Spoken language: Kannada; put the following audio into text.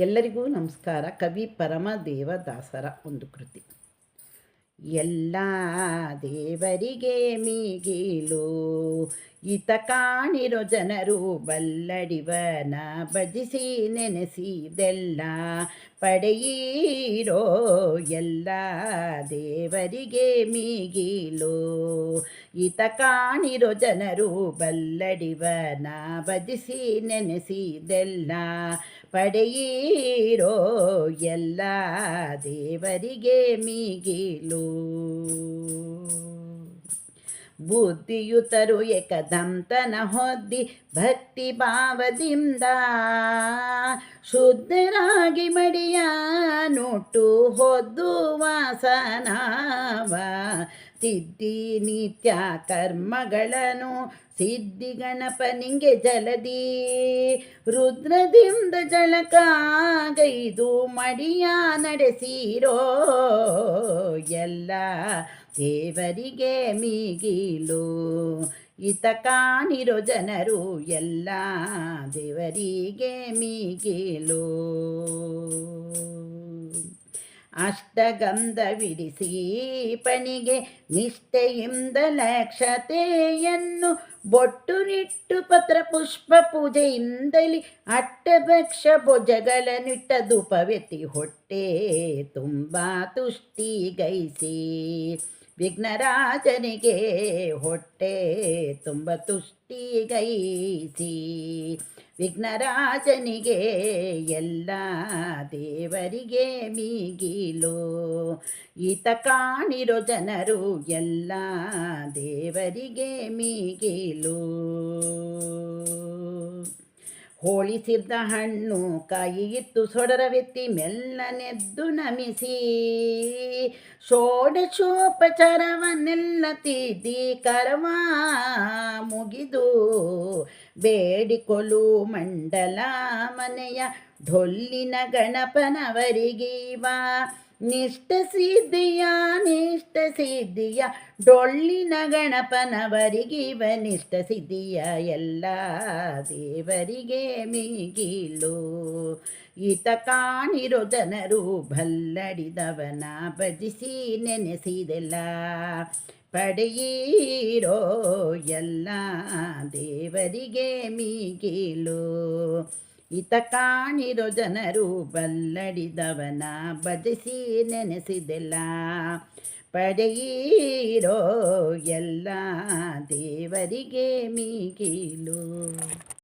ಎಲ್ಲರಿಗೂ ನಮಸ್ಕಾರ. ಕವಿ ಪರಮದೇವದಾಸರ ಒಂದು ಕೃತಿ. ಎಲ್ಲ ದೇವರಿಗೆ ಮೀಗಿಲು ಈತ ಕಾಣಿರೋ ಜನರು ಬಲ್ಲಡಿವನ ಭಜಿಸಿ ನೆನೆಸಿದೆಲ್ಲ ಪಡೆಯಿರೋ. ಎಲ್ಲ ದೇವರಿಗೆ ಮೀಗಿಲು ಈತ ಕಾಣಿರೋ ಜನರು ಬಲ್ಲಡಿವನ ಭಜಿಸಿ ನೆನೆಸಿದೆಲ್ಲ ಪಡೆಯಿರೋ. ಎಲ್ಲ ದೇವರಿಗೆ ಮೀಗಿಲು ಬುದ್ಧಿಯುತರು ಏಕದಂತನ ಹೊದ್ದಿ ಭಕ್ತಿ ಭಾವದಿಂದ ಶುದ್ಧರಾಗಿ ಮಡಿಯ ನುಟ್ಟು ಹೊದ್ದು ವಾಸನಾವ ತಿದ್ದಿ ನಿತ್ಯ ಕರ್ಮಗಳನ್ನು ಸಿದ್ಧಿ ಗಣಪನಿಗೆ ಜಲದಿ ರುದ್ರದಿಂದ ಜಳಕಾಗೈದು ಮಡಿಯ ನಡೆಸಿರೋ. ಎಲ್ಲ ದೇವರಿಗೆ ಮೀಗಿಲು ಈತ ಕಾಣಿರೋ ಜನರು ಎಲ್ಲ ದೇವರಿಗೆ ಮೀಗಿಲು. ಅಷ್ಟಗಂಧವಿಡಿಸಿ ಪಣಿಗೆ ನಿಷ್ಠೆಯಿಂದ ಲಕ್ಷತೆಯನ್ನು ಬೊಟ್ಟುನಿಟ್ಟು ಪತ್ರ ಪುಷ್ಪ ಪೂಜೆಯಿಂದಲಿ ಅಟ್ಟಭಕ್ಷ ಭುಜಗಳನ್ನಿಟ್ಟ ಧೂಪವೆತ್ತಿ ಹೊಟ್ಟೆ ತುಂಬ ತುಷ್ಟಿಗೈಸಿ ವಿಘ್ನರಾಜನಿಗೆ ಹೊಟ್ಟೆ ತುಂಬ ತುಷ್ಟಿಗೈಸಿ ವಿಘ್ನರಾಜನಿಗೆ. ಎಲ್ಲ ದೇವರಿಗೆ ಮೀಗಿಲು ಈತ ಕಾಣಿರೋ ಜನರು ಎಲ್ಲ ದೇವರಿಗೆ ಮೀಗಿಲು. ಹೋಳಿಸಿದ್ದ ಹಣ್ಣು ಕಾಯಿ ಇತ್ತು ಸೊಡರವೆತ್ತಿ ಮೆಲ್ಲನೆದ್ದು ನಮಿಸಿ ಷೋಡಶೋಪಚಾರವನ್ನೆಲ್ಲ ತಿದ್ದಿ ಕರವ ಮುಗಿದು ಬೇಡಿಕೊಲು ಮಂಡಲ ಮನೆಯ ಢೊಲ್ಲಿನ ಗಣಪನವರಿಗೀವ ನಿಷ್ಠ ಸಿದ್ಧಿಯ ಡೊಳ್ಳಿನ ಗಣಪನವರಿಗೀವ ನಿಷ್ಠ ಸಿದ್ಧಿಯ. ಎಲ್ಲ ದೇವರಿಗೆ ಮೀಗಿಲು ಈತ ಕಾಣಿರೋ ಜನರು ಭಲ್ಲಡಿದವನ ಭಜಿಸಿ ನೆನೆಸಿದೆಲ್ಲ ಪಡೆಯಿರೋ. ಎಲ್ಲ ದೇವರಿಗೆ ಮೀಗಿಲು ಈತ ಕಾಣಿರೋ ಜನರು ಬಲ್ಲಡಿದವನ ಭಜಿಸಿ ನೆನೆಸಿದೆಲ್ಲ ಪಡೆಯಿರೋ. ಎಲ್ಲ ದೇವರಿಗೆ ಮೀಗಿಲು.